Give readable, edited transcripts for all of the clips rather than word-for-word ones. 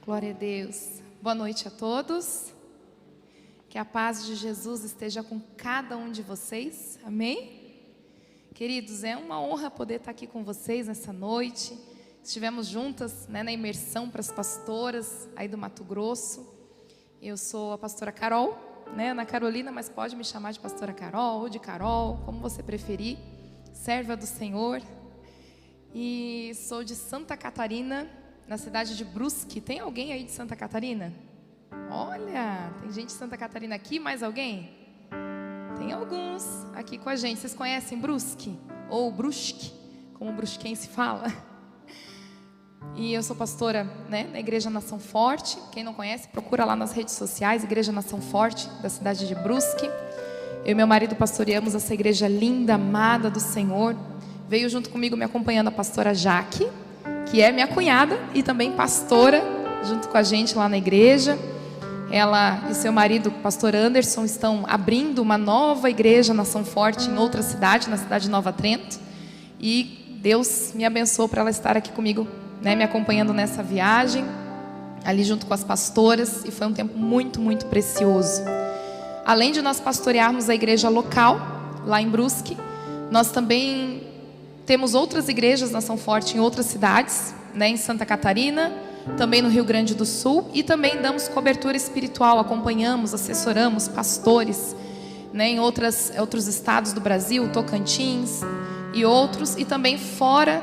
Glória a Deus. Boa noite a todos. Que a paz de Jesus esteja com cada um de vocês. Amém? Queridos, é uma honra poder estar aqui com vocês nessa noite. Estivemos juntas, na imersão para as pastoras aí do Mato Grosso. Eu sou a pastora Carol, Ana Carolina, mas pode me chamar de pastora Carol ou de Carol, como você preferir. Serva do Senhor. E sou de Santa Catarina, na cidade de Brusque. Tem alguém aí de Santa Catarina? Olha, tem gente de Santa Catarina aqui, mais alguém? Tem alguns aqui com a gente. Vocês conhecem Brusque? Ou Brusque, como o brusquense fala. E eu sou pastora, na Igreja Nação Forte. Quem não conhece, procura lá nas redes sociais, Igreja Nação Forte, da cidade de Brusque. Eu e meu marido pastoreamos essa igreja linda, amada do Senhor. Veio junto comigo me acompanhando a pastora Jaque, que é minha cunhada e também pastora, junto com a gente lá na igreja. Ela e seu marido, o pastor Anderson, estão abrindo uma nova igreja Nação Forte em outra cidade, na cidade de Nova Trento. E Deus me abençoou para ela estar aqui comigo, me acompanhando nessa viagem, ali junto com as pastoras. E foi um tempo muito, muito precioso. Além de nós pastorearmos a igreja local, lá em Brusque, nós também temos outras igrejas Nação Forte em outras cidades, em Santa Catarina, também no Rio Grande do Sul, e também damos cobertura espiritual, acompanhamos, assessoramos pastores, em outros estados do Brasil, Tocantins e outros, e também fora,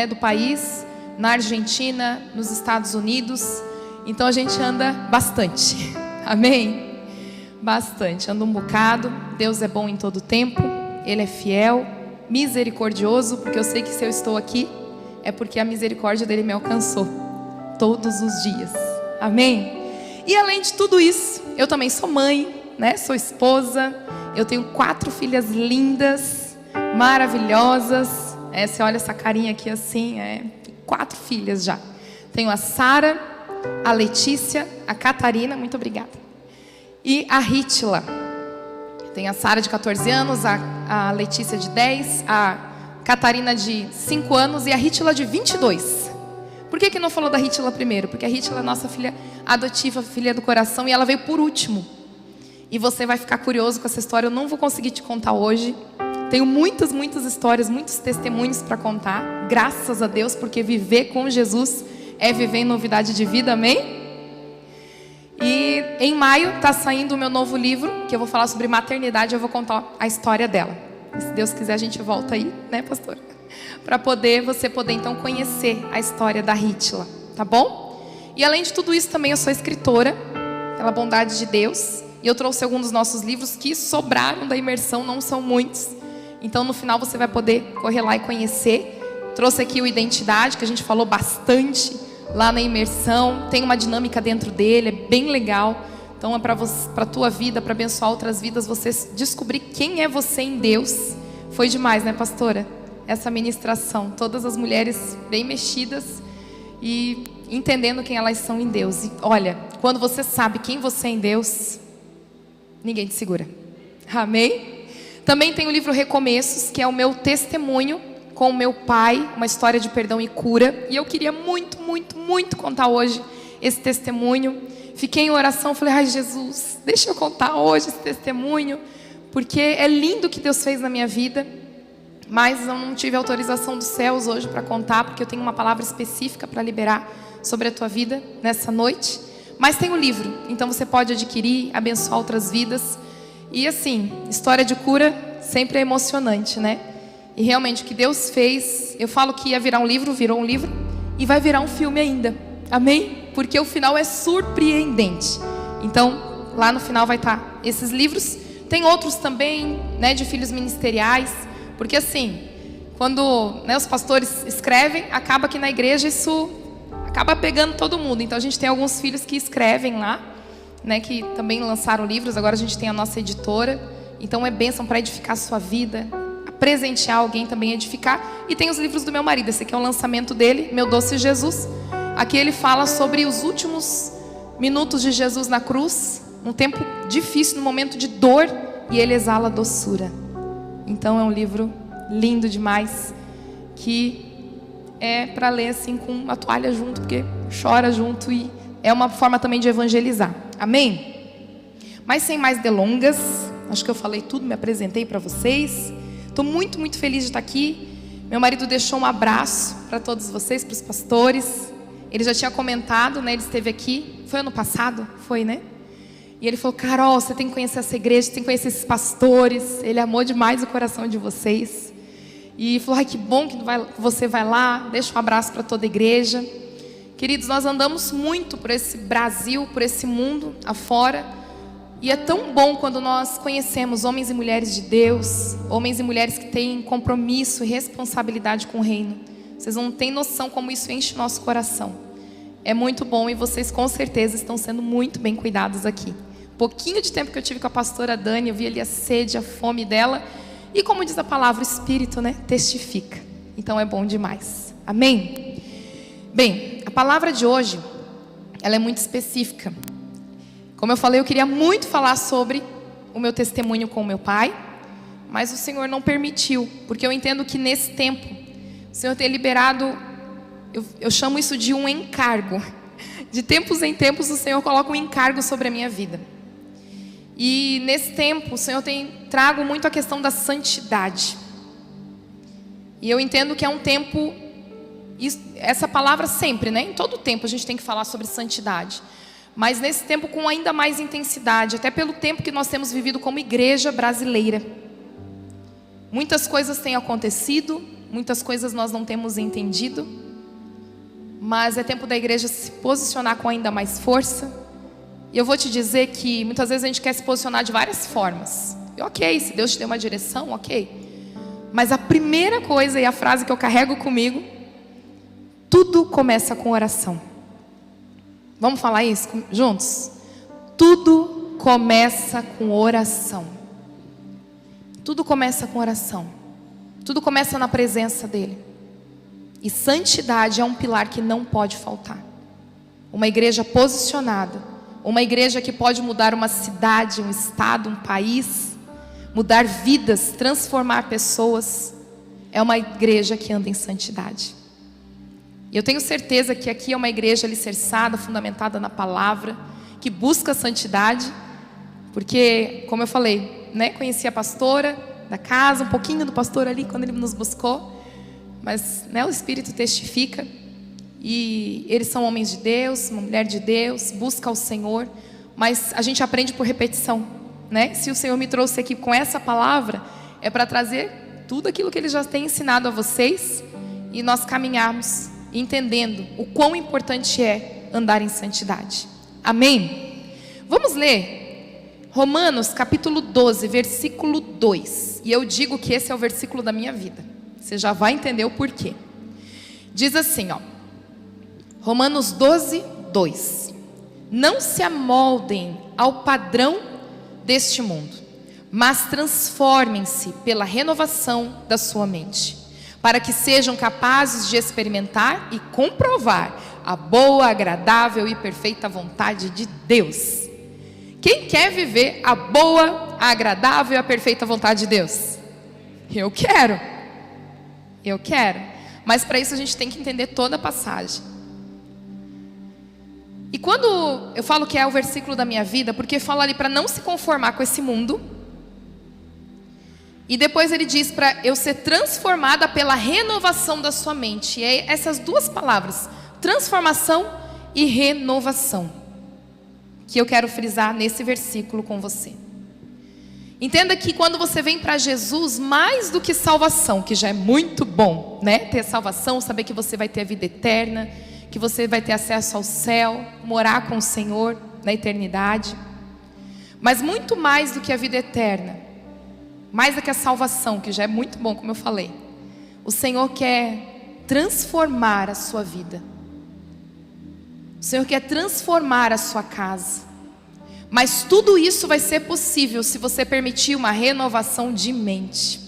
do país, na Argentina, nos Estados Unidos. Então a gente anda bastante, amém? Bastante, anda um bocado. Deus é bom em todo tempo, Ele é fiel, misericordioso, porque eu sei que se eu estou aqui é porque a misericórdia dele me alcançou todos os dias, amém? E além de tudo isso, eu também sou mãe, sou esposa. Eu tenho 4 filhas lindas, maravilhosas. Você olha essa carinha aqui assim, 4 filhas já. Tenho a Sara, a Letícia, a Catarina, muito obrigada, e a Rítila. Tem a Sara de 14 anos, a Letícia de 10, a Catarina de 5 anos e a Rítila de 22. Por que não falou da Rítila primeiro? Porque a Rítila é nossa filha adotiva, filha do coração, e ela veio por último. E você vai ficar curioso com essa história, eu não vou conseguir te contar hoje. Tenho muitas, muitas histórias, muitos testemunhos para contar, graças a Deus, porque viver com Jesus é viver em novidade de vida, amém? E em maio está saindo o meu novo livro, que eu vou falar sobre maternidade. Eu vou contar a história dela. E se Deus quiser a gente volta aí, pastora? Para você poder então conhecer a história da Rítila, tá bom? E além de tudo isso também eu sou escritora, pela bondade de Deus. E eu trouxe alguns dos nossos livros que sobraram da imersão, não são muitos. Então no final você vai poder correr lá e conhecer. Trouxe aqui o Identidade, que a gente falou bastante lá na imersão. Tem uma dinâmica dentro dele, é bem legal. Então é para a tua vida, para abençoar outras vidas, você descobrir quem é você em Deus. Foi demais, pastora? Essa ministração, todas as mulheres bem mexidas e entendendo quem elas são em Deus. E olha, quando você sabe quem você é em Deus, ninguém te segura, amém? Também tem o livro Recomeços, que é o meu testemunho com o meu pai, uma história de perdão e cura. E eu queria muito, muito, muito contar hoje esse testemunho. Fiquei em oração, falei, ai Jesus, deixa eu contar hoje esse testemunho, porque é lindo o que Deus fez na minha vida. Mas eu não tive autorização dos céus hoje para contar, porque eu tenho uma palavra específica para liberar sobre a tua vida nessa noite. Mas tem o livro, então você pode adquirir, abençoar outras vidas. E assim, história de cura sempre é emocionante, E realmente o que Deus fez, eu falo que ia virar um livro, virou um livro, e vai virar um filme ainda, amém? Porque o final é surpreendente. Então, lá no final vai estar esses livros. Tem outros também, de filhos ministeriais. Porque assim, quando os pastores escrevem, acaba que na igreja isso acaba pegando todo mundo. Então a gente tem alguns filhos que escrevem lá, que também lançaram livros. Agora a gente tem a nossa editora. Então é bênção para edificar a sua vida, presentear alguém também, edificar. E tem os livros do meu marido. Esse aqui é o lançamento dele, Meu Doce Jesus. Aqui ele fala sobre os últimos minutos de Jesus na cruz, um tempo difícil, num momento de dor, e ele exala doçura. Então é um livro lindo demais, que é para ler assim com uma toalha junto, porque chora junto e é uma forma também de evangelizar. Amém? Mas sem mais delongas, acho que eu falei tudo, me apresentei para vocês. Estou muito, muito feliz de estar aqui. Meu marido deixou um abraço para todos vocês, para os pastores. Ele já tinha comentado, né? Ele esteve aqui, foi ano passado? Foi, né? E ele falou: Carol, você tem que conhecer essa igreja, você tem que conhecer esses pastores. Ele amou demais o coração de vocês. E falou: ai, que bom que você vai lá. Deixa um abraço para toda a igreja. Queridos, nós andamos muito por esse Brasil, por esse mundo afora. E é tão bom quando nós conhecemos homens e mulheres de Deus, homens e mulheres que têm compromisso e responsabilidade com o reino. Vocês não têm noção como isso enche o nosso coração. É muito bom e vocês com certeza estão sendo muito bem cuidados aqui. Pouquinho de tempo que eu tive com a pastora Dani, eu vi ali a sede, a fome dela. E como diz a palavra, o Espírito, né, testifica. Então é bom demais. Amém? Bem, a palavra de hoje, ela é muito específica. Como eu falei, eu queria muito falar sobre o meu testemunho com o meu pai, mas o Senhor não permitiu, porque eu entendo que nesse tempo, o Senhor tem liberado, eu chamo isso de um encargo. De tempos em tempos o Senhor coloca um encargo sobre a minha vida. E nesse tempo o Senhor tem trago muito a questão da santidade. E eu entendo que é um tempo, essa palavra sempre, né? Em todo tempo a gente tem que falar sobre santidade. Mas nesse tempo com ainda mais intensidade, até pelo tempo que nós temos vivido como igreja brasileira. Muitas coisas têm acontecido, muitas coisas nós não temos entendido, mas é tempo da igreja se posicionar com ainda mais força. E eu vou te dizer que muitas vezes a gente quer se posicionar de várias formas. E ok, se Deus te deu uma direção, ok. Mas a primeira coisa e a frase que eu carrego comigo: tudo começa com oração. Vamos falar isso juntos? Tudo começa com oração. Tudo começa com oração. Tudo começa na presença dEle. E santidade é um pilar que não pode faltar. Uma igreja posicionada, uma igreja que pode mudar uma cidade, um estado, um país, mudar vidas, transformar pessoas, é uma igreja que anda em santidade. E eu tenho certeza que aqui é uma igreja alicerçada, fundamentada na palavra, que busca a santidade, porque, como eu falei, né, conheci a pastora da casa, um pouquinho do pastor ali quando ele nos buscou, mas né, o Espírito testifica, e eles são homens de Deus, uma mulher de Deus, busca o Senhor, mas a gente aprende por repetição, né? Se o Senhor me trouxe aqui com essa palavra, é para trazer tudo aquilo que Ele já tem ensinado a vocês, e nós caminharmos entendendo o quão importante é andar em santidade. Amém? Vamos ler Romanos capítulo 12, versículo 2. E eu digo que esse é o versículo da minha vida. Você já vai entender o porquê. Diz assim, ó, Romanos 12, 2. Não se amoldem ao padrão deste mundo, mas transformem-se pela renovação da sua mente, para que sejam capazes de experimentar e comprovar a boa, agradável e perfeita vontade de Deus. Quem quer viver a boa, a agradável e a perfeita vontade de Deus? Eu quero. Eu quero. Mas para isso a gente tem que entender toda a passagem. E quando eu falo que é o versículo da minha vida, porque fala ali para não se conformar com esse mundo. E depois ele diz para eu ser transformada pela renovação da sua mente. E é essas duas palavras, transformação e renovação, que eu quero frisar nesse versículo com você. Entenda que quando você vem para Jesus, mais do que salvação, que já é muito bom, né? Ter salvação, saber que você vai ter a vida eterna, que você vai ter acesso ao céu, morar com o Senhor na eternidade. Mas muito mais do que a vida eterna, mais do que a salvação, que já é muito bom, como eu falei, o Senhor quer transformar a sua vida. O Senhor quer transformar a sua casa. Mas tudo isso vai ser possível se você permitir uma renovação de mente.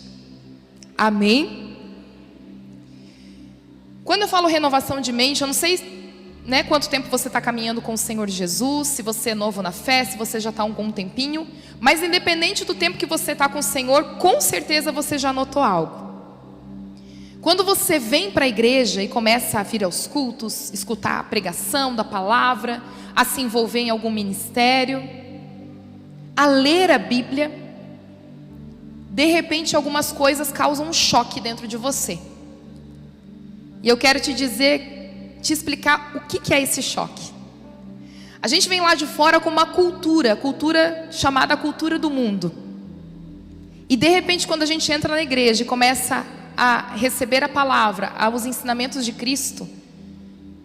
Amém? Quando eu falo renovação de mente, eu não sei, né, quanto tempo você está caminhando com o Senhor Jesus, se você é novo na fé, se você já está há algum tempinho. Mas independente do tempo que você está com o Senhor, com certeza você já notou algo. Quando você vem para a igreja e começa a vir aos cultos, escutar a pregação da palavra, a se envolver em algum ministério, a ler a Bíblia, de repente algumas coisas causam um choque dentro de você. E eu quero te dizer, te explicar o que é esse choque. A gente vem lá de fora com uma cultura chamada cultura do mundo. E de repente quando a gente entra na igreja e começa a receber a palavra, os ensinamentos de Cristo,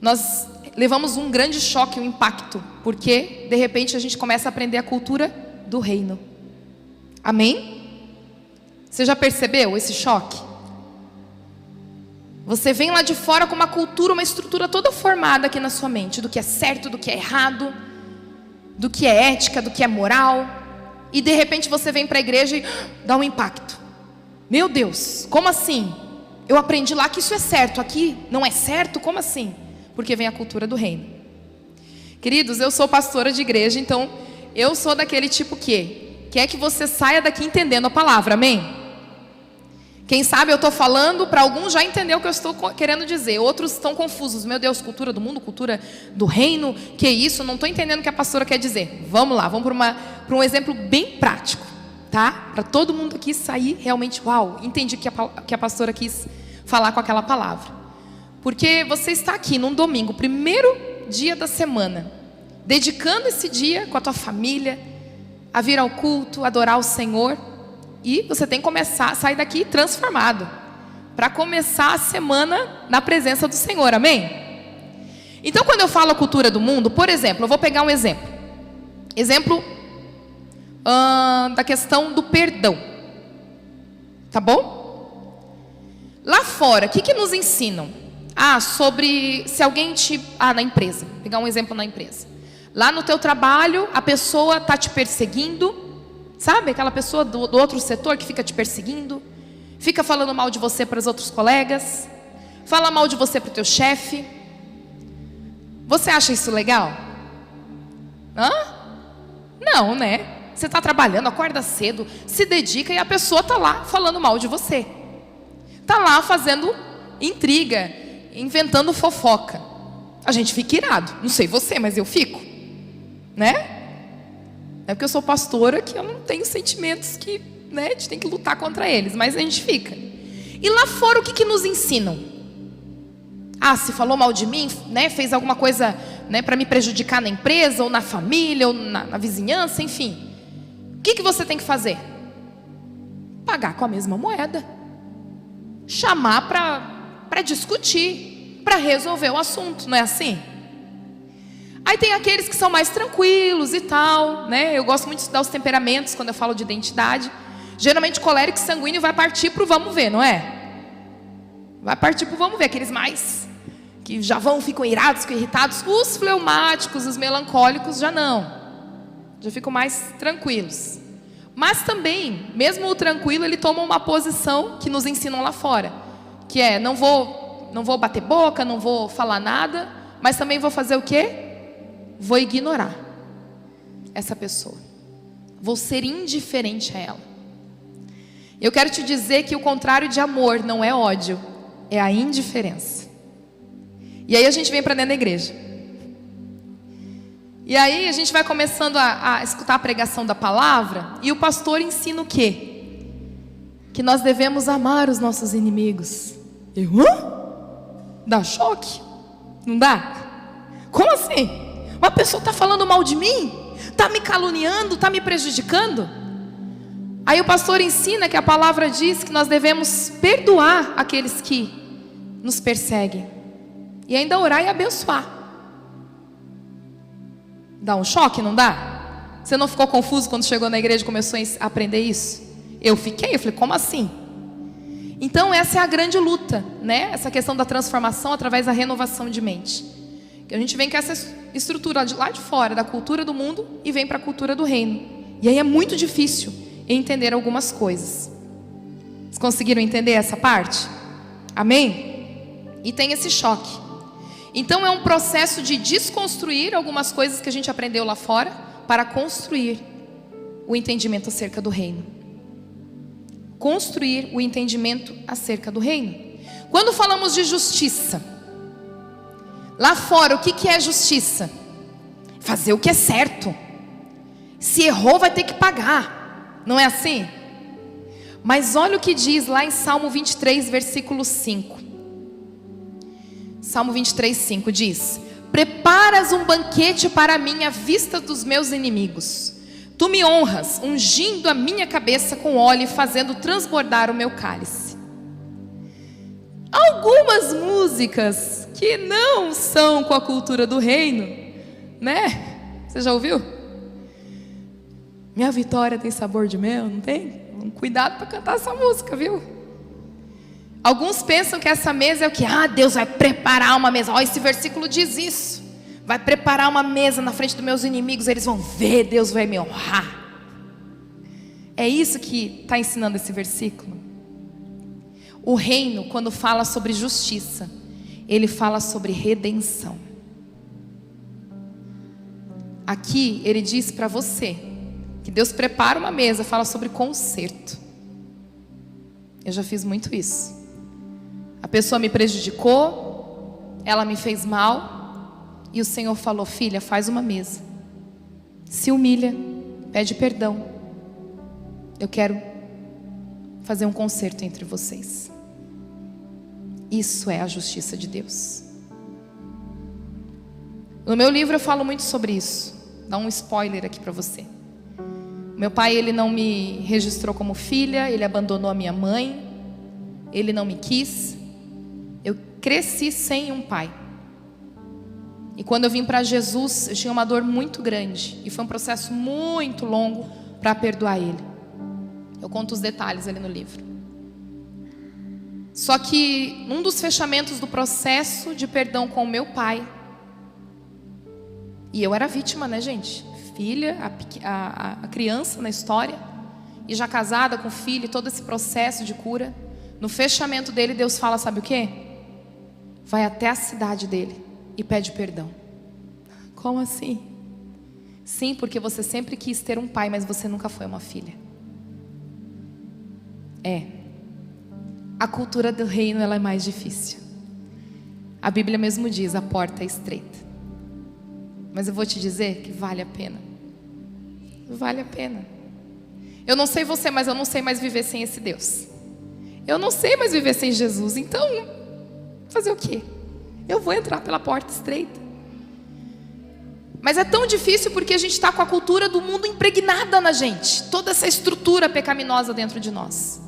nós levamos um grande choque, um impacto, porque de repente a gente começa a aprender a cultura do reino. Amém? Você já percebeu esse choque? Você vem lá de fora com uma cultura, uma estrutura toda formada aqui na sua mente, do que é certo, do que é errado, do que é ética, do que é moral, e de repente você vem para a igreja e dá um impacto. Meu Deus, como assim? Eu aprendi lá que isso é certo, aqui não é certo? Como assim? Porque vem a cultura do reino. Queridos, eu sou pastora de igreja, então eu sou daquele tipo que quer que você saia daqui entendendo a palavra, amém? Quem sabe eu estou falando, para alguns já entendeu o que eu estou querendo dizer, outros estão confusos. Meu Deus, cultura do mundo, cultura do reino, que isso? Não estou entendendo o que a pastora quer dizer. Vamos lá, vamos para um exemplo bem prático, tá? Para todo mundo aqui sair realmente, uau, entendi o que a pastora quis falar com aquela palavra. Porque você está aqui num domingo, primeiro dia da semana, dedicando esse dia com a tua família, a vir ao culto, adorar o Senhor. E você tem que começar a sair daqui transformado, para começar a semana na presença do Senhor, amém? Então quando eu falo a cultura do mundo, por exemplo, eu vou pegar um exemplo da questão do perdão, tá bom? Lá fora, o que nos ensinam? Sobre se alguém na empresa, vou pegar um exemplo na empresa. Lá no teu trabalho, a pessoa está te perseguindo. Sabe, aquela pessoa do outro setor que fica te perseguindo, fica falando mal de você para os outros colegas, fala mal de você para o teu chefe. Você acha isso legal? Não, né? Você está trabalhando, acorda cedo, se dedica e a pessoa está lá falando mal de você. Está lá fazendo intriga, inventando fofoca. A gente fica irado, não sei você, mas eu fico, né? É porque eu sou pastora que eu não tenho sentimentos que, né, a gente tem que lutar contra eles, mas a gente fica. E lá fora o que nos ensinam? Se falou mal de mim, né, fez alguma coisa, né, para me prejudicar na empresa, ou na família, ou na vizinhança, enfim. O que você tem que fazer? Pagar com a mesma moeda. Chamar para discutir, para resolver o assunto, não é assim? Aí tem aqueles que são mais tranquilos e tal, né? Eu gosto muito de estudar os temperamentos quando eu falo de identidade. Geralmente colérico e sanguíneo vai partir para o vamos ver, não é? Vai partir para o vamos ver, aqueles mais que já ficam irados, ficam irritados. Os fleumáticos, os melancólicos já não, já ficam mais tranquilos. Mas também, mesmo o tranquilo, ele toma uma posição que nos ensinam lá fora, que é, não vou bater boca, não vou falar nada, mas também vou fazer o quê? Vou ignorar essa pessoa. Vou ser indiferente a ela. Eu quero te dizer que o contrário de amor não é ódio, é a indiferença. E aí a gente vem para dentro da igreja. E aí a gente vai começando a escutar a pregação da palavra, e o pastor ensina o quê? Que nós devemos amar os nossos inimigos. Dá choque? Não dá? Como assim? Uma pessoa está falando mal de mim? Está me caluniando? Está me prejudicando? Aí o pastor ensina que a palavra diz que nós devemos perdoar aqueles que nos perseguem. E ainda orar e abençoar. Dá um choque, não dá? Você não ficou confuso quando chegou na igreja e começou a aprender isso? Eu falei, como assim? Então essa é a grande luta, né? Essa questão da transformação através da renovação de mente. Que a gente vem com essa estrutura de lá de fora, da cultura do mundo, e vem para a cultura do reino. E aí é muito difícil entender algumas coisas. Vocês conseguiram entender essa parte? Amém? E tem esse choque. Então é um processo de desconstruir algumas coisas que a gente aprendeu lá fora, para construir o entendimento acerca do reino. Construir o entendimento acerca do reino. Quando falamos de justiça, lá fora, o que é justiça? Fazer o que é certo. Se errou, vai ter que pagar. Não é assim? Mas olha o que diz lá em Salmo 23, versículo 5. Salmo 23, 5 diz: preparas um banquete para mim à vista dos meus inimigos. Tu me honras, ungindo a minha cabeça com óleo e fazendo transbordar o meu cálice. Algumas músicas que não são com a cultura do reino, né? Você já ouviu? Minha vitória tem sabor de mel, não tem? Cuidado para cantar essa música, viu? Alguns pensam que essa mesa é o que? Deus vai preparar uma mesa. Esse versículo diz isso. Vai preparar uma mesa na frente dos meus inimigos. Eles vão ver, Deus vai me honrar. É isso que está ensinando esse versículo. O reino, quando fala sobre justiça, ele fala sobre redenção. Aqui ele diz para você que Deus prepara uma mesa, fala sobre conserto. Eu já fiz muito isso. A pessoa me prejudicou, ela me fez mal, e o Senhor falou: filha, faz uma mesa, se humilha, pede perdão. Eu quero fazer um conserto entre vocês. Isso é a justiça de Deus. No meu livro eu falo muito sobre isso. Dá um spoiler aqui para você. Meu pai, ele não me registrou como filha, ele abandonou a minha mãe, ele não me quis. Eu cresci sem um pai. E quando eu vim para Jesus, eu tinha uma dor muito grande. E foi um processo muito longo para perdoar ele. Eu conto os detalhes ali no livro. Só que um dos fechamentos do processo de perdão com o meu pai, e eu era vítima, né, gente? Filha, a criança na história, e já casada com filho, todo esse processo de cura. No fechamento dele, Deus fala, sabe o quê? Vai até a cidade dele e pede perdão. Como assim? Sim, porque você sempre quis ter um pai, mas você nunca foi uma filha. A cultura do reino, ela é mais difícil. A Bíblia mesmo diz, a porta é estreita. Mas eu vou te dizer que vale a pena. Vale a pena. Eu não sei você, mas eu não sei mais viver sem esse Deus. Eu não sei mais viver sem Jesus. Então, fazer o quê? Eu vou entrar pela porta estreita. Mas é tão difícil porque a gente está com a cultura do mundo impregnada na gente. Toda essa estrutura pecaminosa dentro de nós.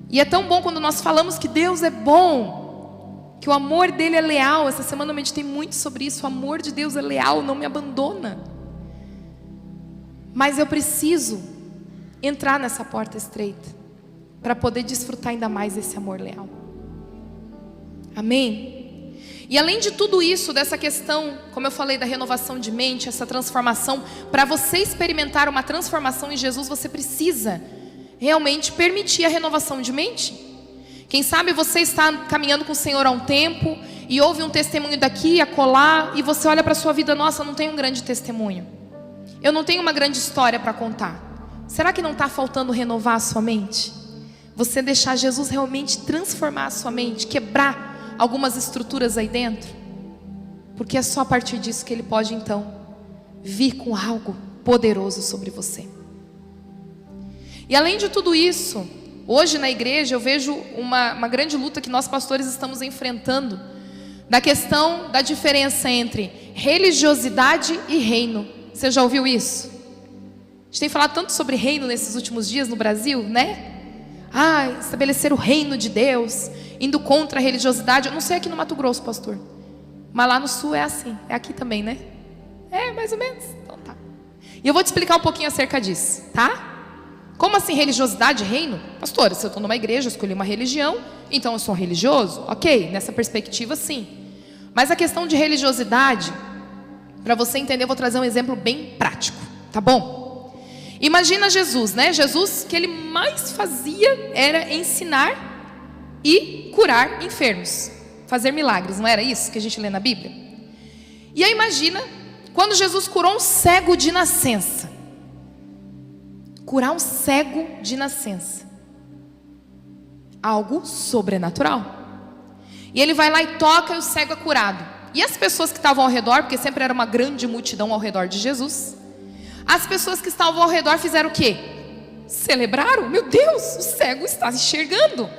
E é tão bom quando nós falamos que Deus é bom, que o amor dele é leal. Essa semana eu meditei muito sobre isso. O amor de Deus é leal, não me abandona. Mas eu preciso entrar nessa porta estreita para poder desfrutar ainda mais desse amor leal. Amém? E além de tudo isso, dessa questão, como eu falei, da renovação de mente, essa transformação, para você experimentar uma transformação em Jesus, você precisa realmente permitir a renovação de mente. Quem sabe você está caminhando com o Senhor há um tempo e ouve um testemunho daqui, acolá, e você olha para a sua vida, nossa, eu não tenho um grande testemunho, eu não tenho uma grande história para contar. Será que não está faltando renovar a sua mente? Você deixar Jesus realmente transformar a sua mente, quebrar algumas estruturas aí dentro? Porque é só a partir disso que Ele pode então vir com algo poderoso sobre você. E além de tudo isso, hoje na igreja eu vejo uma grande luta que nós pastores estamos enfrentando, da questão da diferença entre religiosidade e reino. Você já ouviu isso? A gente tem falado tanto sobre reino nesses últimos dias no Brasil, né? Estabelecer o reino de Deus, indo contra a religiosidade. Eu não sei aqui no Mato Grosso, pastor, mas lá no sul é assim, é aqui também, né? É, mais ou menos, então tá. E eu vou te explicar um pouquinho acerca disso, tá? Como assim religiosidade, reino? Pastora, se eu estou numa igreja, eu escolhi uma religião, então eu sou um religioso? Ok, nessa perspectiva sim. Mas a questão de religiosidade, para você entender, eu vou trazer um exemplo bem prático, tá bom? Imagina Jesus, né? Jesus, que ele mais fazia era ensinar e curar enfermos, fazer milagres, não era isso que a gente lê na Bíblia? E aí imagina, quando Jesus curou um cego de nascença. Curar um cego de nascença. algo sobrenatural. E ele vai lá e toca e o cego é curado. E as pessoas que estavam ao redor, porque sempre era uma grande multidão ao redor de Jesus, as pessoas que estavam ao redor fizeram o quê? Celebraram. Meu Deus, o cego está enxergando.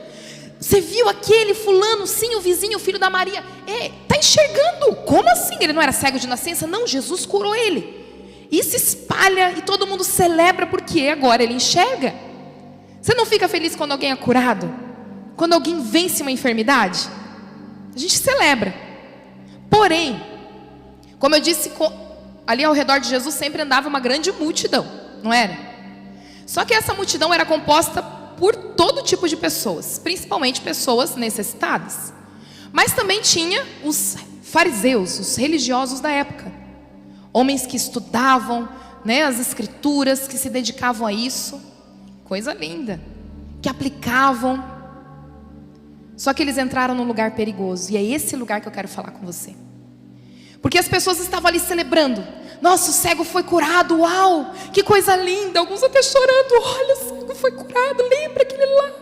Você viu aquele fulano? Sim, o vizinho, o filho da Maria. Está enxergando. Como assim? Ele não era cego de nascença? Não, Jesus curou ele. E se espalha e todo mundo celebra porque agora ele enxerga. Você não fica feliz quando alguém é curado? Quando alguém vence uma enfermidade? A gente celebra. Porém, como eu disse, ali ao redor de Jesus sempre andava uma grande multidão, não era? Só que essa multidão era composta por todo tipo de pessoas, principalmente pessoas necessitadas. Mas também tinha os fariseus, os religiosos da época. Homens que estudavam, né, as escrituras, que se dedicavam a isso. Coisa linda. Que aplicavam. Só que eles entraram num lugar perigoso. E é esse lugar que eu quero falar com você. Porque as pessoas estavam ali celebrando. Nossa, o cego foi curado, uau, que coisa linda. Alguns até chorando, olha, o cego foi curado, lembra aquele lá.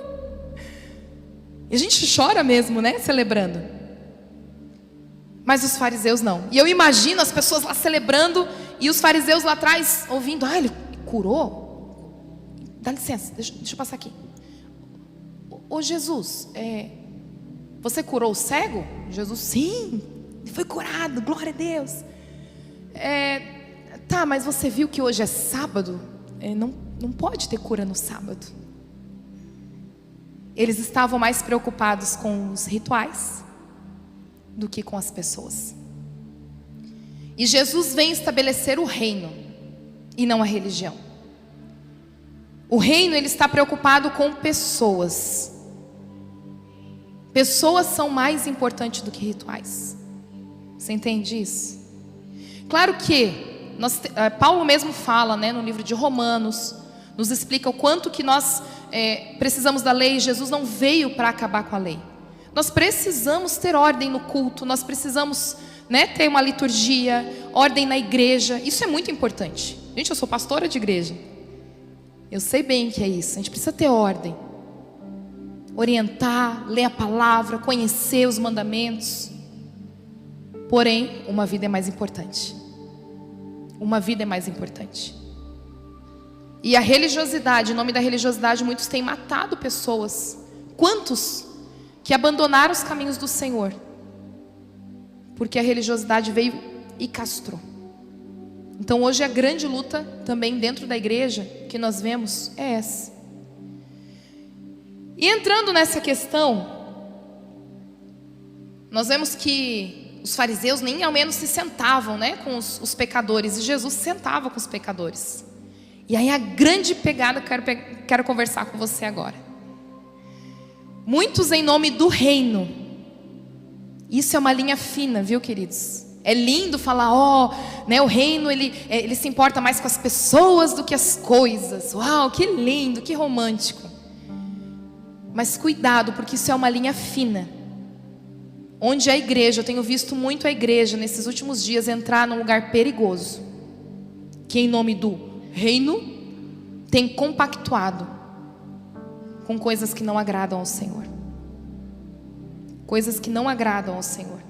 E a gente chora mesmo, né, celebrando. Mas os fariseus não. E eu imagino as pessoas lá celebrando e os fariseus lá atrás ouvindo. Ele curou? Dá licença, deixa eu passar aqui. Ô Jesus, você curou o cego? Jesus, sim, ele foi curado, glória a Deus. Tá, mas você viu que hoje é sábado? Não pode ter cura no sábado. Eles estavam mais preocupados com os rituais do que com as pessoas. E Jesus vem estabelecer o reino e não a religião. O reino, ele está preocupado com pessoas. Pessoas são mais importantes do que rituais. Você entende isso? Claro que Paulo mesmo fala, né, no livro de Romanos, nos explica o quanto que nós precisamos da lei. Jesus não veio para acabar com a lei. Nós precisamos ter ordem no culto, nós precisamos, né, ter uma liturgia, ordem na igreja. Isso é muito importante. Gente, eu sou pastora de igreja. Eu sei bem que é isso. A gente precisa ter ordem. Orientar, ler a palavra, conhecer os mandamentos. Porém, uma vida é mais importante. Uma vida é mais importante. E a religiosidade, em nome da religiosidade, muitos têm matado pessoas. Quantos que abandonaram os caminhos do Senhor? Porque a religiosidade veio e castrou. Então hoje a grande luta também dentro da igreja que nós vemos é essa. E entrando nessa questão, nós vemos que os fariseus nem ao menos se sentavam, né, com os pecadores. E Jesus se sentava com os pecadores. E aí a grande pegada que eu quero conversar com você agora. Muitos em nome do reino. Isso é uma linha fina, viu, queridos? É lindo falar, né, o reino ele se importa mais com as pessoas do que as coisas. Uau, que lindo, que romântico. Mas cuidado, porque isso é uma linha fina. Onde a igreja, eu tenho visto muito a igreja nesses últimos dias entrar num lugar perigoso. Que em nome do reino tem compactuado com coisas que não agradam ao Senhor. Coisas que não agradam ao Senhor.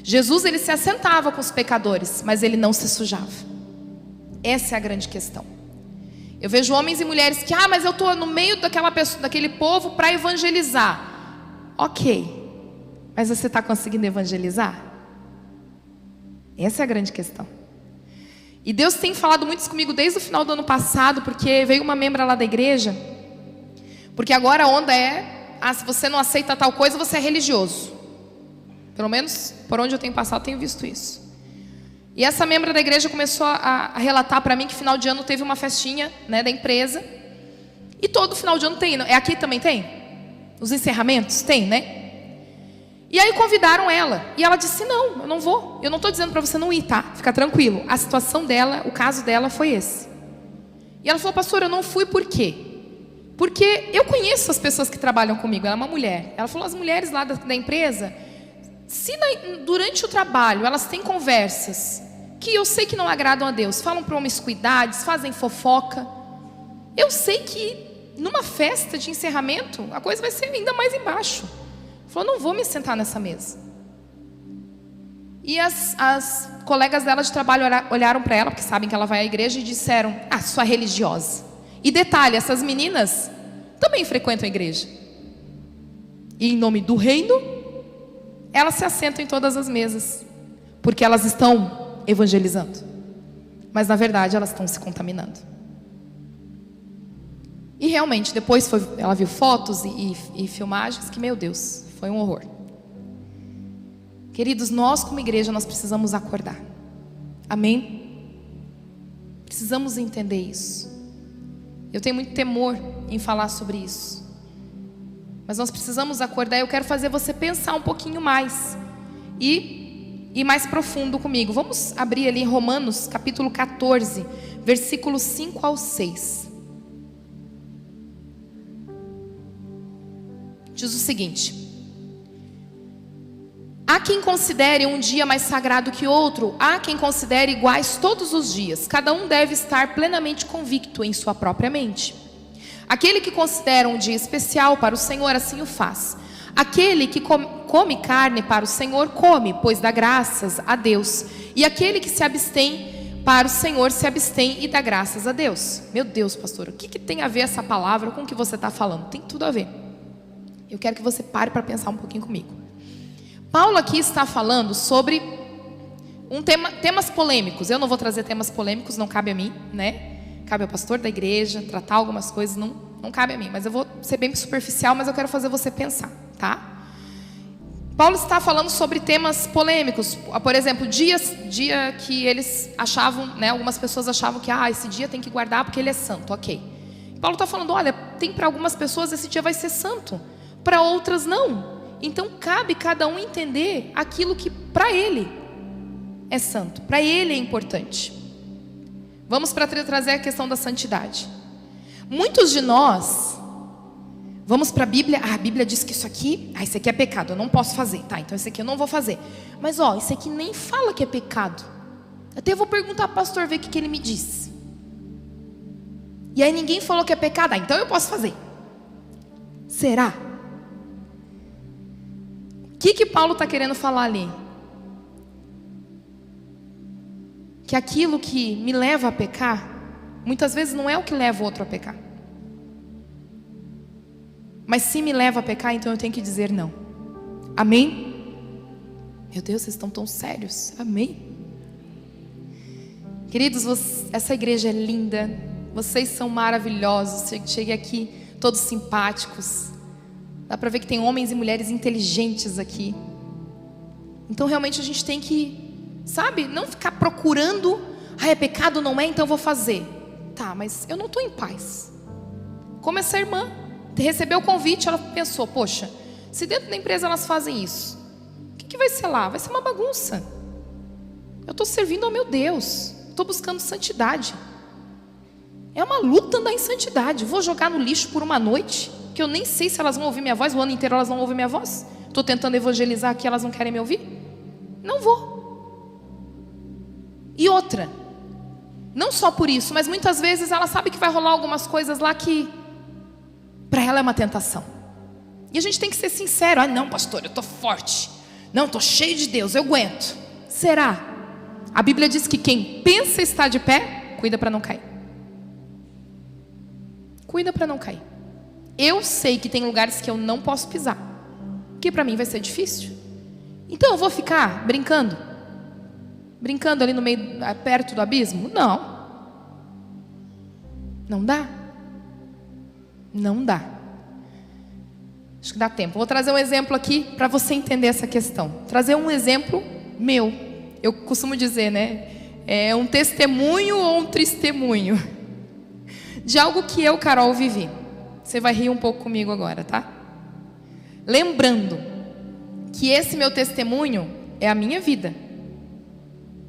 Jesus, ele se assentava com os pecadores, mas ele não se sujava. Essa é a grande questão. Eu vejo homens e mulheres que, mas eu estou no meio daquele povo para evangelizar. Ok, mas você está conseguindo evangelizar? Essa é a grande questão. E Deus tem falado muito isso comigo desde o final do ano passado, porque veio uma membra lá da igreja, porque agora a onda é, se você não aceita tal coisa, você é religioso. Pelo menos por onde eu tenho passado, eu tenho visto isso. E essa membra da igreja começou a relatar para mim que final de ano teve uma festinha, né, da empresa. E todo final de ano tem, aqui também tem? Os encerramentos? Tem, né? E aí convidaram ela. E ela disse, não, eu não vou. Eu não estou dizendo para você não ir, tá? Fica tranquilo. A situação dela, o caso dela foi esse. E ela falou, pastora, eu não fui por quê? Porque eu conheço as pessoas que trabalham comigo. Ela é uma mulher. Ela falou, as mulheres lá da empresa, se durante o trabalho elas têm conversas que eu sei que não agradam a Deus, falam promiscuidades, fazem fofoca, eu sei que numa festa de encerramento, a coisa vai ser ainda mais embaixo. Falou, não vou me sentar nessa mesa. E as colegas dela de trabalho olharam para ela, porque sabem que ela vai à igreja, e disseram, sua religiosa. E detalhe, essas meninas também frequentam a igreja. E em nome do reino, elas se assentam em todas as mesas, porque elas estão evangelizando. Mas na verdade elas estão se contaminando. E realmente, depois ela viu fotos e filmagens que, meu Deus, foi um horror. Queridos, nós como igreja, nós precisamos acordar. Amém? Precisamos entender isso. Eu tenho muito temor em falar sobre isso. Mas nós precisamos acordar. Eu quero fazer você pensar um pouquinho mais. E mais profundo comigo. Vamos abrir ali Romanos capítulo 14, versículos 5 ao 6. Diz o seguinte: há quem considere um dia mais sagrado que outro, há quem considere iguais todos os dias. Cada um deve estar plenamente convicto em sua própria mente. Aquele que considera um dia especial para o Senhor, assim o faz. Aquele que come carne para o Senhor, come, pois dá graças a Deus. E aquele que se abstém para o Senhor, se abstém e dá graças a Deus. Meu Deus, pastor, o que tem a ver essa palavra com o que você está falando? Tem tudo a ver. Eu quero que você pare para pensar um pouquinho comigo. Paulo aqui está falando sobre temas polêmicos. Eu não vou trazer temas polêmicos, não cabe a mim, né? Cabe ao pastor da igreja tratar algumas coisas, não cabe a mim. Mas eu vou ser bem superficial, mas eu quero fazer você pensar, tá? Paulo está falando sobre temas polêmicos. Por exemplo, dia que eles achavam, né? Algumas pessoas achavam que esse dia tem que guardar porque ele é santo, ok. Paulo está falando, olha, tem para algumas pessoas esse dia vai ser santo, para outras não. Então cabe cada um entender aquilo que para ele é santo, para ele é importante. Vamos trazer a questão da santidade. Muitos de nós vamos para a Bíblia, a Bíblia diz que isso aqui é pecado, eu não posso fazer, tá, então esse aqui eu não vou fazer. Mas isso aqui nem fala que é pecado. Até vou perguntar ao pastor, ver o que ele me disse. E aí ninguém falou que é pecado, então eu posso fazer. Será? O que Paulo está querendo falar ali? Que aquilo que me leva a pecar, muitas vezes não é o que leva o outro a pecar. Mas se me leva a pecar, então eu tenho que dizer não. Amém? Meu Deus, vocês estão tão sérios. Amém? Queridos, essa igreja é linda. Vocês são maravilhosos. Cheguei aqui todos simpáticos. Dá para ver que tem homens e mulheres inteligentes aqui. Então realmente a gente tem que, não ficar procurando, é pecado, não é, então eu vou fazer. Tá, mas eu não estou em paz. Como essa irmã recebeu o convite, ela pensou, poxa, se dentro da empresa elas fazem isso, o que vai ser lá? Vai ser uma bagunça. Eu estou servindo ao meu Deus, estou buscando santidade. É uma luta andar em santidade. Vou jogar no lixo por uma noite, que eu nem sei se elas vão ouvir minha voz, o ano inteiro elas não ouvem minha voz. Estou tentando evangelizar aqui, elas não querem me ouvir. Não vou. E outra, não só por isso, mas muitas vezes ela sabe que vai rolar algumas coisas lá que para ela é uma tentação. E a gente tem que ser sincero. Não, pastor, eu estou forte. Não, estou cheio de Deus, eu aguento. Será? A Bíblia diz que quem pensa estar de pé, cuida para não cair. Cuida para não cair. Eu sei que tem lugares que eu não posso pisar, que para mim vai ser difícil. Então eu vou ficar brincando ali no meio, perto do abismo? Não. Não dá. Não dá. Acho que dá tempo. Vou trazer um exemplo aqui para você entender essa questão. Trazer um exemplo meu. Eu costumo dizer, né? É um testemunho ou um testemunho de algo que eu, Carol, vivi. Você vai rir um pouco comigo agora, tá? Lembrando que esse meu testemunho é a minha vida.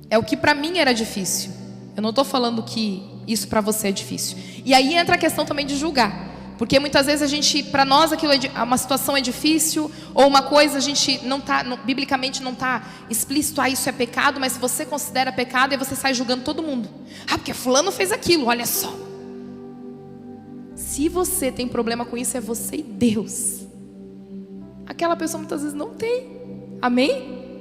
É o que para mim era difícil. Eu não estou falando que isso para você é difícil. E aí entra a questão também de julgar. Porque muitas vezes para nós aquilo uma situação é difícil, ou uma coisa a gente não está, biblicamente não está explícito, isso é pecado, mas se você considera pecado, aí você sai julgando todo mundo. Porque fulano fez aquilo, olha só. Se você tem problema com isso, é você e Deus. Aquela pessoa muitas vezes não tem. Amém?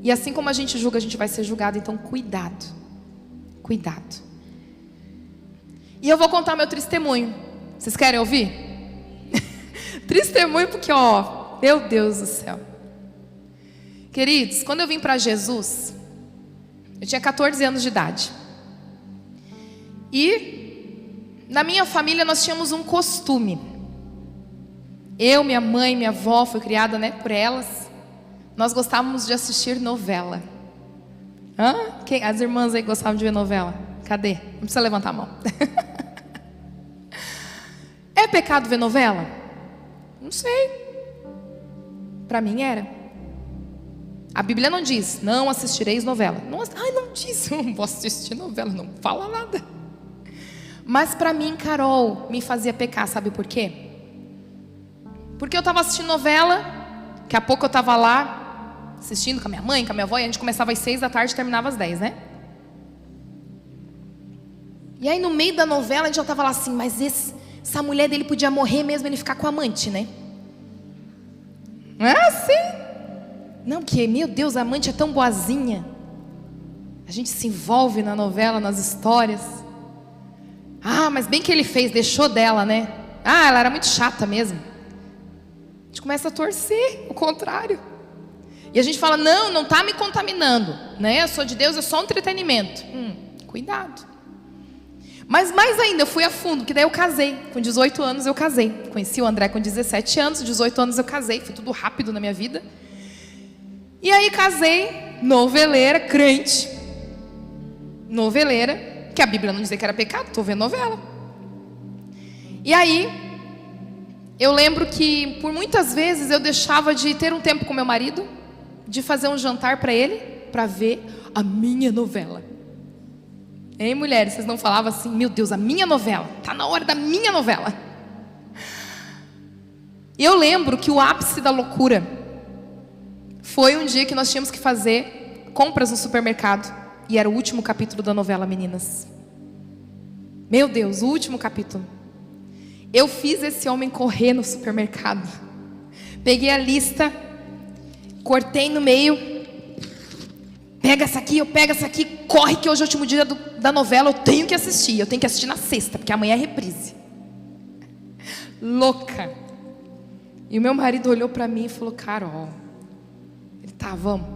E assim como a gente julga, a gente vai ser julgado. Então cuidado. Cuidado. E eu vou contar meu testemunho. Vocês querem ouvir? Testemunho porque, ó, meu Deus do céu. Queridos, quando eu vim para Jesus, eu tinha 14 anos de idade. E na minha família nós tínhamos um costume. Eu, minha mãe, minha avó, fui criada, né, por elas. Nós gostávamos de assistir novela. As irmãs aí gostavam de ver novela? Cadê? Não precisa levantar a mão. É pecado ver novela? Não sei. Para mim era. A Bíblia não diz, não assistireis novela. Não diz, eu não vou assistir novela, não fala nada. Mas para mim, Carol, me fazia pecar, sabe por quê? Porque eu estava assistindo novela, daqui a pouco eu estava lá, assistindo com a minha mãe, com a minha avó, e a gente começava às 6 da tarde e terminava às 10, né? E aí no meio da novela a gente já estava lá assim, mas essa mulher dele podia morrer mesmo, ele ficar com a amante, né? Não é assim? Não, que, meu Deus, a amante é tão boazinha. A gente se envolve na novela, nas histórias. Mas bem que ele fez, deixou dela, né? Ela era muito chata mesmo. A gente começa a torcer, o contrário. E a gente fala, não está me contaminando, né? Eu sou de Deus, é só um entretenimento. Cuidado. Mas mais ainda, eu fui a fundo, que daí eu casei. Com 18 anos eu casei. Conheci o André com 17 anos, 18 anos eu casei. Foi tudo rápido na minha vida. E aí casei, noveleira, crente. Noveleira, que a Bíblia não dizia que era pecado, estou vendo novela. E aí, eu lembro que por muitas vezes eu deixava de ter um tempo com meu marido, de fazer um jantar para ele, para ver a minha novela. Hein, mulheres, vocês não falavam assim, meu Deus, a minha novela, tá na hora da minha novela. E eu lembro que o ápice da loucura foi um dia que nós tínhamos que fazer compras no supermercado. E era o último capítulo da novela, meninas. Meu Deus, o último capítulo. Eu fiz esse homem correr no supermercado. Peguei a lista, cortei no meio. Pega essa aqui, eu pego essa aqui. Corre que hoje é o último dia da novela. Eu tenho que assistir. Eu tenho que assistir na sexta, porque amanhã é reprise. Louca. E o meu marido olhou para mim e falou, Carol. Ele, tá, vamos.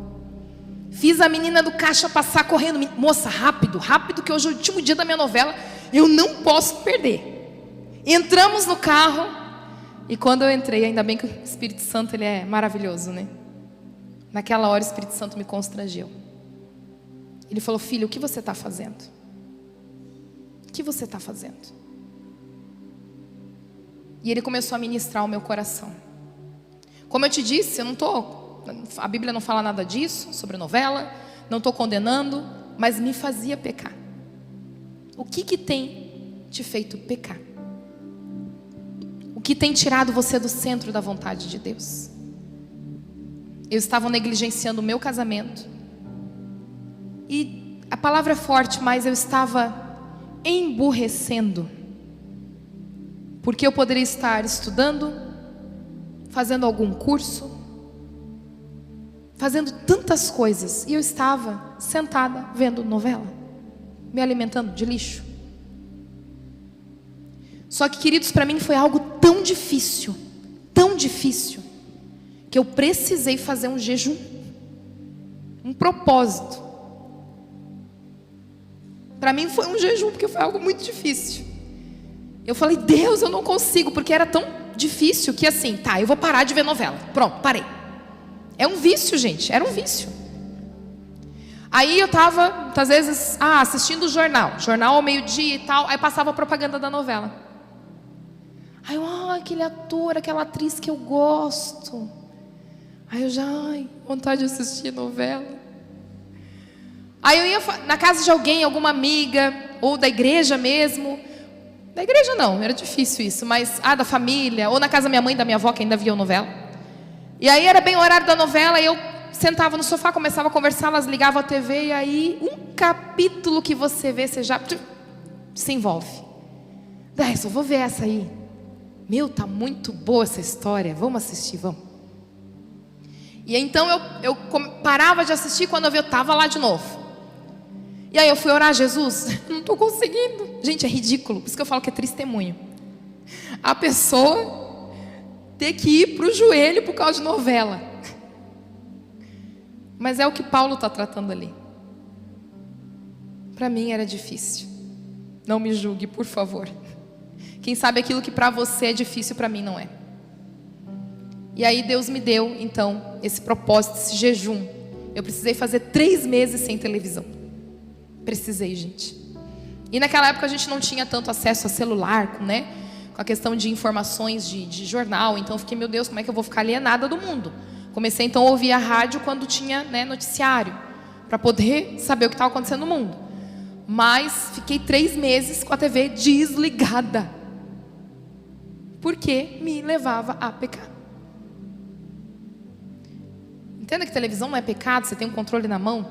Fiz a menina do caixa passar correndo. Moça, rápido, rápido, que hoje é o último dia da minha novela. Eu não posso perder. Entramos no carro. E quando eu entrei, ainda bem que o Espírito Santo, ele é maravilhoso, né? Naquela hora o Espírito Santo me constrangeu. Ele falou, filho, o que você está fazendo? O que você está fazendo? E ele começou a ministrar o meu coração. Como eu te disse, eu não estou... A Bíblia não fala nada disso, sobre novela. Não estou condenando, mas me fazia pecar. O que tem te feito pecar? O que tem tirado você do centro da vontade de Deus? Eu estava negligenciando o meu casamento. E a palavra é forte, mas eu estava emburrecendo. Porque eu poderia estar estudando, fazendo algum curso, fazendo tantas coisas, e eu estava sentada vendo novela, me alimentando de lixo. Só que, queridos, para mim foi algo tão difícil, que eu precisei fazer um jejum, um propósito. Para mim foi um jejum, porque foi algo muito difícil. Eu falei, Deus, eu não consigo, porque era tão difícil que assim, tá, eu vou parar de ver novela. Pronto, parei. É um vício, gente, era um vício. Aí eu estava, muitas vezes, assistindo o jornal ao meio-dia e tal, aí passava a propaganda da novela. Aí eu, aquele ator, aquela atriz que eu gosto. Aí eu já, vontade de assistir novela. Aí eu ia na casa de alguém, alguma amiga, ou da igreja mesmo. Da igreja não, era difícil isso, mas da família, ou na casa da minha mãe e da minha avó, que ainda viam novela. E aí era bem o horário da novela, e eu sentava no sofá, começava a conversar, elas ligavam a TV, e aí um capítulo que você vê, você já se envolve. Só vou ver essa aí. Meu, tá muito boa essa história. Vamos assistir, vamos. E então eu parava de assistir, quando eu estava lá de novo. E aí eu fui orar: Jesus, não estou conseguindo. Gente, é ridículo, por isso que eu falo que é testemunho. A pessoa ter que ir para o joelho por causa de novela. Mas é o que Paulo está tratando ali. Para mim era difícil. Não me julgue, por favor. Quem sabe aquilo que para você é difícil, para mim não é. E aí Deus me deu, então, esse propósito, esse jejum. Eu precisei fazer 3 meses sem televisão. Precisei, gente. E naquela época a gente não tinha tanto acesso a celular, né? Com a questão de informações de jornal. Então eu fiquei: meu Deus, como é que eu vou ficar alienada do mundo? Comecei então a ouvir a rádio quando tinha, né, noticiário, para poder saber o que estava acontecendo no mundo. Mas fiquei 3 meses com a TV desligada, porque me levava a pecar. Entenda que televisão não é pecado, você tem um controle na mão,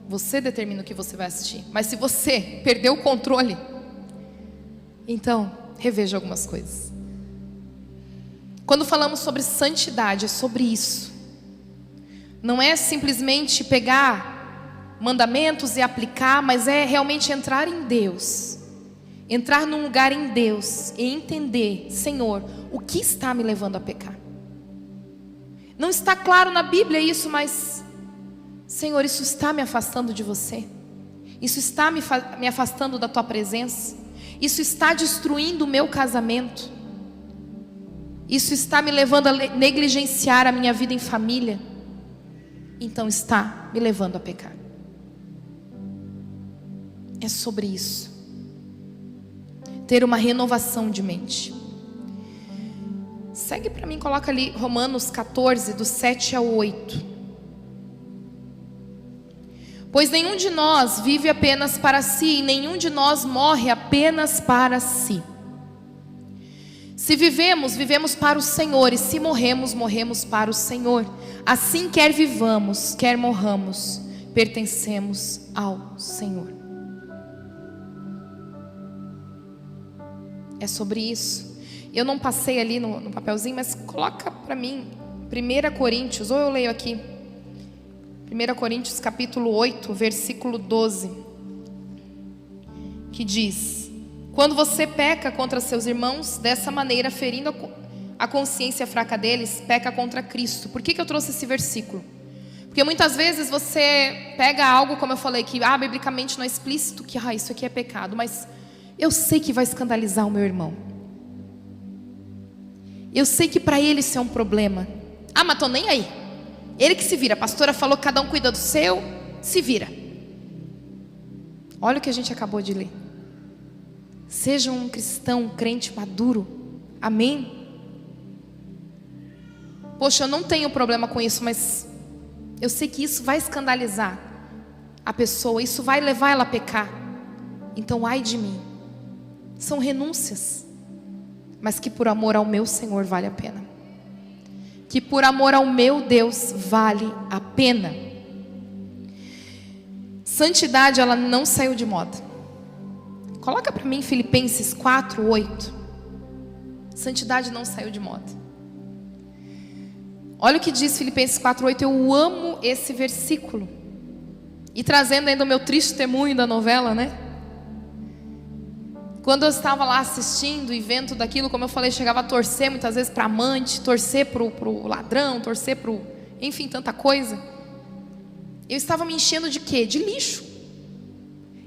você determina o que você vai assistir. Mas se você perdeu o controle, então reveja algumas coisas. Quando falamos sobre santidade, é sobre isso. Não é simplesmente pegar mandamentos e aplicar, mas é realmente entrar em Deus. Entrar num lugar em Deus e entender: Senhor, o que está me levando a pecar? Não está claro na Bíblia isso, mas Senhor, isso está me afastando de você? Isso está me afastando da tua presença? Isso está destruindo o meu casamento? Isso está me levando a negligenciar a minha vida em família? Então está me levando a pecar. É sobre isso. Ter uma renovação de mente. Segue para mim, coloca ali Romanos 14, do 7 ao 8. Pois nenhum de nós vive apenas para si, e nenhum de nós morre apenas para si. Se vivemos, vivemos para o Senhor, e se morremos, morremos para o Senhor. Assim, quer vivamos, quer morramos, pertencemos ao Senhor. É sobre isso. Eu não passei ali no papelzinho, mas coloca para mim 1 Coríntios, ou eu leio aqui, 1 Coríntios capítulo 8, versículo 12, que diz: quando você peca contra seus irmãos, dessa maneira, ferindo a consciência fraca deles, peca contra Cristo. Por que eu trouxe esse versículo? Porque muitas vezes você pega algo, como eu falei, que biblicamente não é explícito, que isso aqui é pecado, mas eu sei que vai escandalizar o meu irmão. Eu sei que para ele isso é um problema. Mas tô nem aí. Ele que se vira. A pastora falou que cada um cuida do seu, se vira. Olha o que a gente acabou de ler. Seja um cristão, um crente maduro. Amém? Poxa, eu não tenho problema com isso, mas eu sei que isso vai escandalizar a pessoa. Isso vai levar ela a pecar. Então, ai de mim. São renúncias, mas que por amor ao meu Senhor vale a pena. Que por amor ao meu Deus vale a pena. Santidade, ela não saiu de moda. Coloca para mim Filipenses 4:8. Santidade não saiu de moda. Olha o que diz Filipenses 4:8. Eu amo esse versículo. E trazendo ainda o meu triste testemunho da novela, né? Quando eu estava lá assistindo e vendo tudo aquilo, como eu falei, chegava a torcer muitas vezes para amante, torcer para o ladrão, torcer para enfim, tanta coisa. Eu estava me enchendo de quê? De lixo.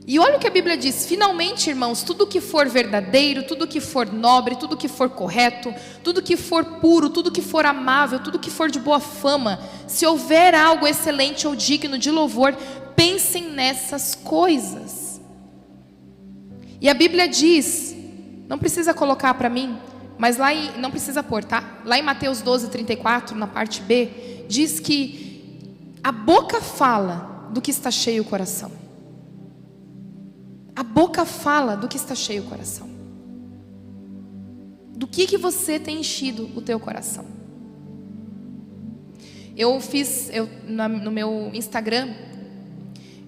E olha o que a Bíblia diz: finalmente, irmãos, tudo que for verdadeiro, tudo que for nobre, tudo que for correto, tudo que for puro, tudo que for amável, tudo que for de boa fama, se houver algo excelente ou digno de louvor, pensem nessas coisas. E a Bíblia diz, não precisa colocar para mim, mas não precisa pôr, tá? Lá em Mateus 12:34, na parte B, diz que a boca fala do que está cheio o coração. A boca fala do que está cheio o coração. Do que você tem enchido o teu coração? No meu Instagram,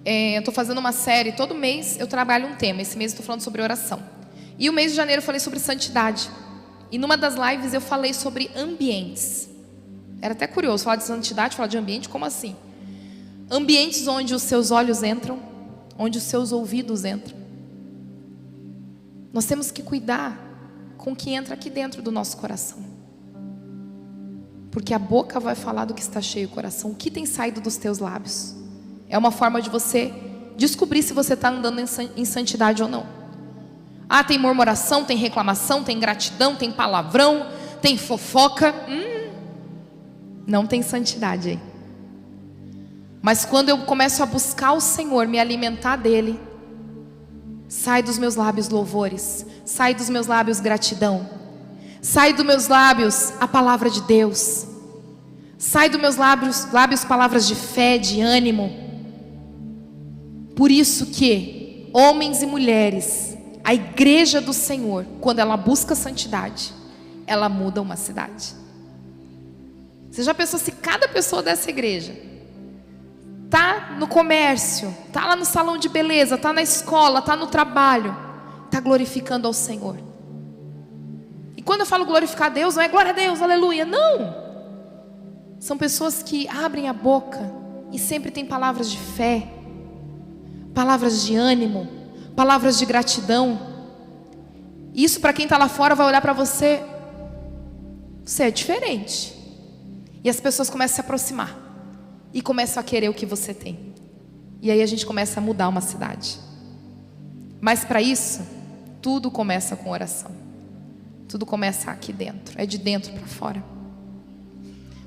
eu estou fazendo uma série, todo mês eu trabalho um tema. Esse mês eu estou falando sobre oração. E o mês de janeiro eu falei sobre santidade. E numa das lives eu falei sobre ambientes. Era até curioso falar de santidade, falar de ambiente, como assim? Ambientes onde os seus olhos entram, onde os seus ouvidos entram. Nós temos que cuidar com o que entra aqui dentro do nosso coração. Porque a boca vai falar do que está cheio o coração. O que tem saído dos teus lábios? É uma forma de você descobrir se você está andando em santidade ou não. Ah, tem murmuração, tem reclamação, tem ingratidão, tem palavrão, tem fofoca. Não tem santidade aí. Mas quando eu começo a buscar o Senhor, me alimentar dEle, sai dos meus lábios louvores, sai dos meus lábios gratidão, sai dos meus lábios a palavra de Deus, sai dos meus lábios palavras de fé, de ânimo. Por isso que homens e mulheres, a igreja do Senhor, quando ela busca santidade, ela muda uma cidade. Você já pensou se cada pessoa dessa igreja tá no comércio, tá lá no salão de beleza, tá na escola, tá no trabalho, tá glorificando ao Senhor? E quando eu falo glorificar a Deus, não é glória a Deus, aleluia, não. São pessoas que abrem a boca e sempre tem palavras de fé, palavras de ânimo, palavras de gratidão. Isso para quem está lá fora vai olhar para você, você é diferente. E as pessoas começam a se aproximar e começam a querer o que você tem. E aí a gente começa a mudar uma cidade. Mas para isso, tudo começa com oração. Tudo começa aqui dentro, é de dentro para fora.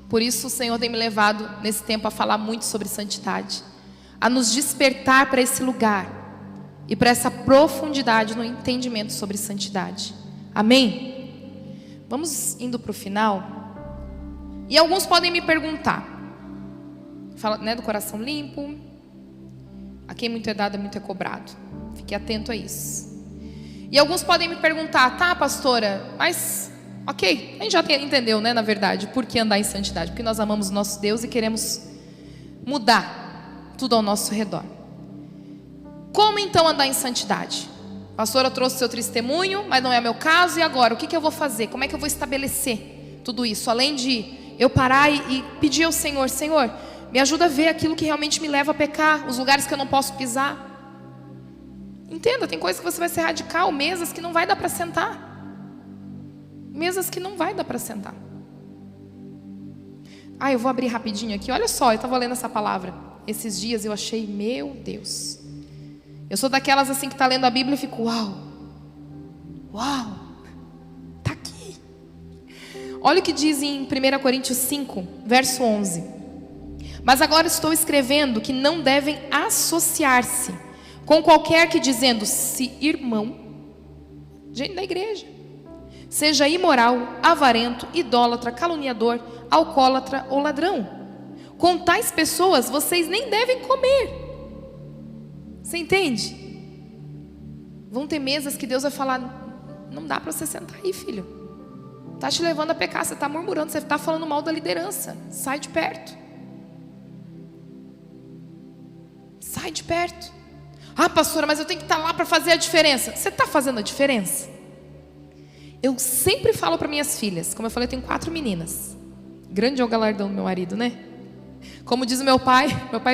Por isso o Senhor tem me levado nesse tempo a falar muito sobre santidade, a nos despertar para esse lugar e para essa profundidade no entendimento sobre santidade. Amém? Vamos indo para o final. E alguns podem me perguntar, fala, né, do coração limpo, a quem muito é dado, muito é cobrado. Fique atento a isso. E alguns podem me perguntar, tá, pastora, mas ok, a gente já entendeu, né, na verdade, por que andar em santidade? Porque nós amamos o nosso Deus e queremos mudar tudo ao nosso redor. Como então andar em santidade? A pastora trouxe seu testemunho, mas não é meu caso, e agora? O que eu vou fazer? Como é que eu vou estabelecer tudo isso? Além de eu parar e pedir ao Senhor, Senhor, me ajuda a ver aquilo que realmente me leva a pecar, os lugares que eu não posso pisar. Entenda, tem coisas que você vai ser radical, mesas que não vai dar para sentar. Mesas que não vai dar para sentar. Eu vou abrir rapidinho aqui, olha só, eu estava lendo essa palavra esses dias, eu achei, meu Deus. Eu sou daquelas assim que está lendo a Bíblia e fico, uau, está aqui. Olha o que diz em 1 Coríntios 5, verso 11. Mas agora estou escrevendo que não devem associar-se com qualquer que dizendo-se irmão, gente da igreja, seja imoral, avarento, idólatra, caluniador, alcoólatra ou ladrão. Com tais pessoas vocês nem devem comer. Você entende? Vão ter mesas que Deus vai falar, não dá para você sentar aí, filho. Está te levando a pecar, você está murmurando, você está falando mal da liderança. Sai de perto. Sai de perto. Ah, pastora, mas eu tenho que estar lá para fazer a diferença. Você está fazendo a diferença? Eu sempre falo para minhas filhas, como eu falei, eu tenho 4 meninas. Grande é o galardão do meu marido, né? Como diz o meu pai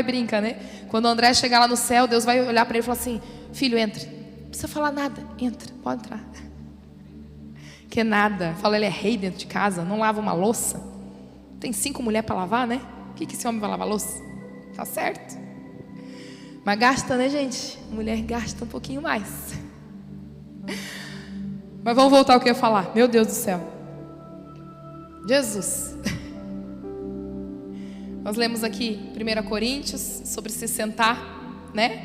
brinca, né? Quando o André chegar lá no céu, Deus vai olhar para ele e falar assim, filho, entra. Não precisa falar nada, entra, pode entrar. Que nada, fala, ele é rei dentro de casa, não lava uma louça. Tem 5 mulheres para lavar, né? O que esse homem vai lavar louça? Tá certo. Mas gasta, né, gente? Mulher gasta um pouquinho mais. Mas vamos voltar ao que eu ia falar. Meu Deus do céu. Jesus. Nós lemos aqui 1 Coríntios sobre se sentar, né?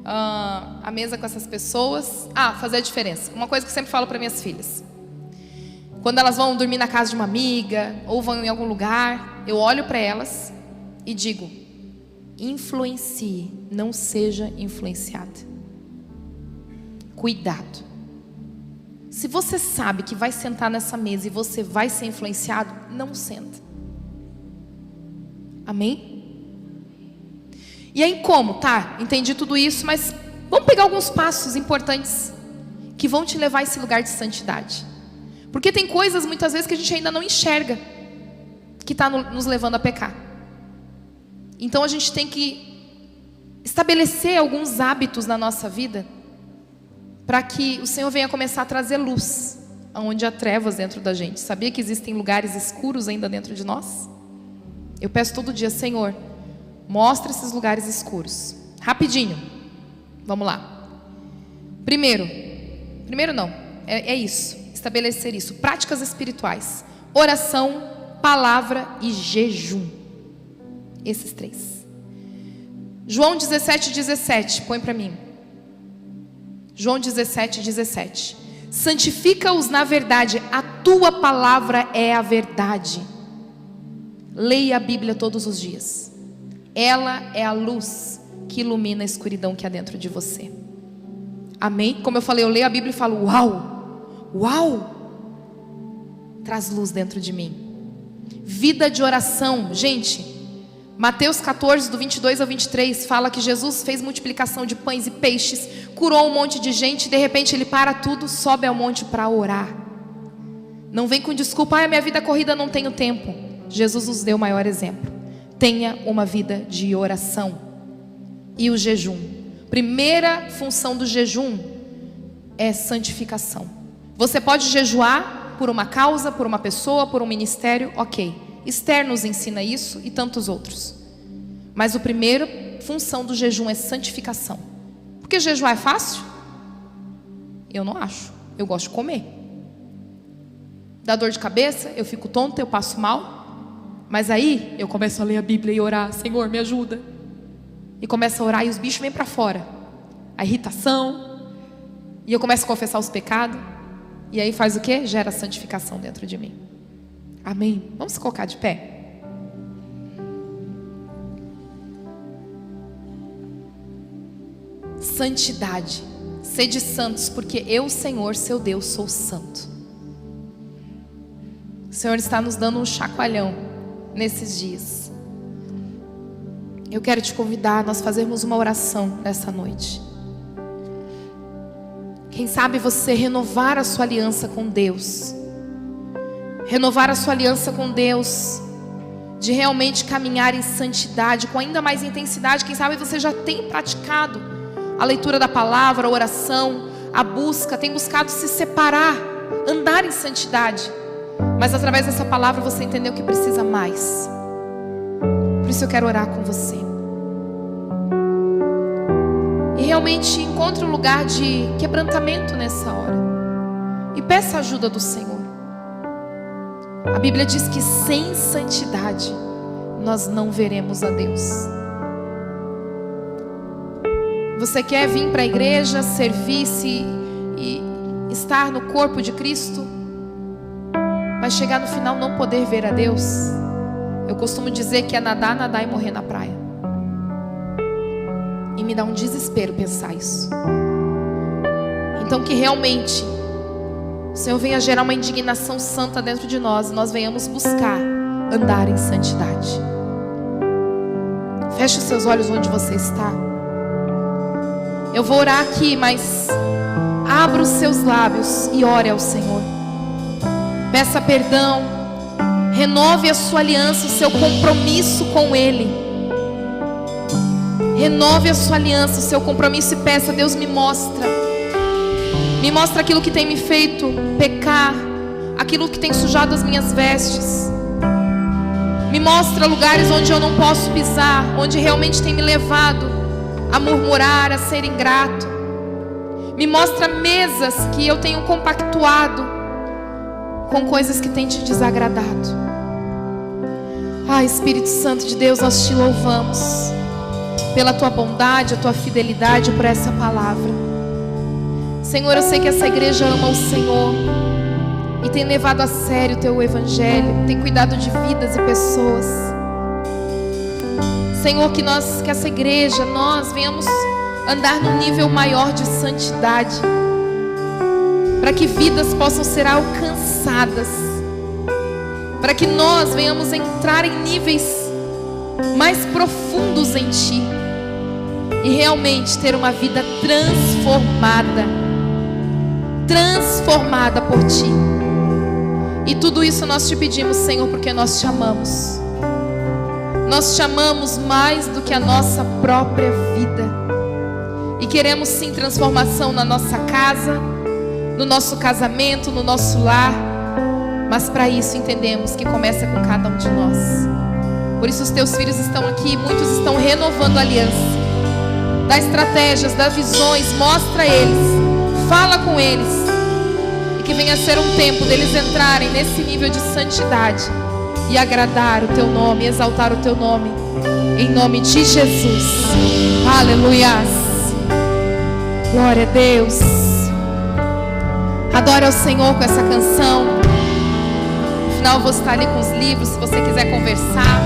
À mesa com essas pessoas. Fazer a diferença. Uma coisa que eu sempre falo para minhas filhas. Quando elas vão dormir na casa de uma amiga ou vão em algum lugar, eu olho para elas e digo, influencie, não seja influenciada. Cuidado. Se você sabe que vai sentar nessa mesa e você vai ser influenciado, não senta. Amém? E aí como? Tá, entendi tudo isso, mas vamos pegar alguns passos importantes que que vão te levar a esse lugar de santidade. Porque tem coisas muitas vezes que a gente ainda não enxerga, que está nos levando a pecar. Então a gente tem que estabelecer alguns hábitos na nossa vida, para que o Senhor venha começar a trazer luz onde há trevas dentro da gente. Sabia que existem lugares escuros ainda dentro de nós? Eu peço todo dia: Senhor, mostra esses lugares escuros. Rapidinho, vamos lá. Primeiro não, é isso, estabelecer isso. Práticas espirituais: oração, palavra e jejum. Esses 3. João 17:17, põe para mim. João 17:17. Santifica-os na verdade, a tua palavra é a verdade. Leia a Bíblia todos os dias. Ela é a luz que ilumina a escuridão que há dentro de você. Amém? Como eu falei, eu leio a Bíblia e falo: uau, uau, traz luz dentro de mim. Vida de oração. Gente, Mateus 14, do 22 ao 23, fala que Jesus fez multiplicação de pães e peixes, curou um monte de gente, e de repente ele para tudo, sobe ao monte para orar. Não vem com desculpa: a minha vida corrida, não tenho tempo. Jesus nos deu o maior exemplo. Tenha uma vida de oração. E o jejum. Primeira função do jejum é santificação. Você pode jejuar por uma causa, por uma pessoa, por um ministério, ok. Esther nos ensina isso e tantos outros. Mas a primeira função do jejum é santificação. Porque jejuar é fácil? Eu não acho. Eu gosto de comer. Dá dor de cabeça, eu fico tonta, eu passo mal. Mas aí eu começo a ler a Bíblia e orar: Senhor, me ajuda. E começo a orar e os bichos vêm para fora. A irritação. E eu começo a confessar os pecados. E aí faz o quê? Gera santificação dentro de mim. Amém? Vamos se colocar de pé. Santidade. Sede santos, porque eu, Senhor, seu Deus, sou santo. O Senhor está nos dando um chacoalhão nesses dias. Eu quero te convidar a nós fazermos uma oração nessa noite. Quem sabe você renovar a sua aliança com Deus. Renovar a sua aliança com Deus, de realmente caminhar em santidade, com ainda mais intensidade. Quem sabe você já tem praticado a leitura da palavra, a oração, a busca, tem buscado se separar, andar em santidade. Mas através dessa palavra você entendeu que precisa mais. Por isso eu quero orar com você. E realmente encontre um lugar de quebrantamento nessa hora. E peça a ajuda do Senhor. A Bíblia diz que sem santidade nós não veremos a Deus. Você quer vir para a igreja, servir-se e estar no corpo de Cristo, mas chegar no final não poder ver a Deus? Eu costumo dizer que é nadar, nadar e morrer na praia. E me dá um desespero pensar isso. Então que realmente o Senhor venha gerar uma indignação santa dentro de nós, e nós venhamos buscar andar em santidade. Feche os seus olhos onde você está. Eu vou orar aqui, mas abra os seus lábios e ore ao Senhor. Peça perdão. Renove a sua aliança, o seu compromisso com Ele. Renove a sua aliança, o seu compromisso, e peça: Deus, me mostra. Me mostra aquilo que tem me feito pecar, aquilo que tem sujado as minhas vestes. Me mostra lugares onde eu não posso pisar, onde realmente tem me levado a murmurar, a ser ingrato. Me mostra mesas que eu tenho compactuado com coisas que têm te desagradado. Espírito Santo de Deus, nós te louvamos pela tua bondade, a tua fidelidade, por essa palavra. Senhor, eu sei que essa igreja ama o Senhor e tem levado a sério o teu evangelho, tem cuidado de vidas e pessoas. Senhor, que essa igreja, nós venhamos andar num nível maior de santidade, para que vidas possam ser alcançadas, para que nós venhamos entrar em níveis mais profundos em Ti e realmente ter uma vida transformada. transformada por Ti. E tudo isso nós te pedimos, Senhor, porque nós te amamos. Nós te amamos mais do que a nossa própria vida. E queremos sim transformação na nossa casa, no nosso casamento, no nosso lar. Mas para isso entendemos que começa com cada um de nós. Por isso os teus filhos estão aqui, muitos estão renovando a aliança. Dá estratégias, dá visões, mostra a eles, fala com eles. E que venha a ser um tempo deles entrarem nesse nível de santidade e agradar o teu nome, exaltar o teu nome, em nome de Jesus. Aleluias. Glória a Deus. Adore ao Senhor com essa canção. No final eu vou estar ali com os livros, se você quiser conversar,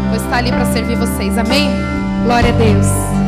vou estar ali para servir vocês, amém? Glória a Deus.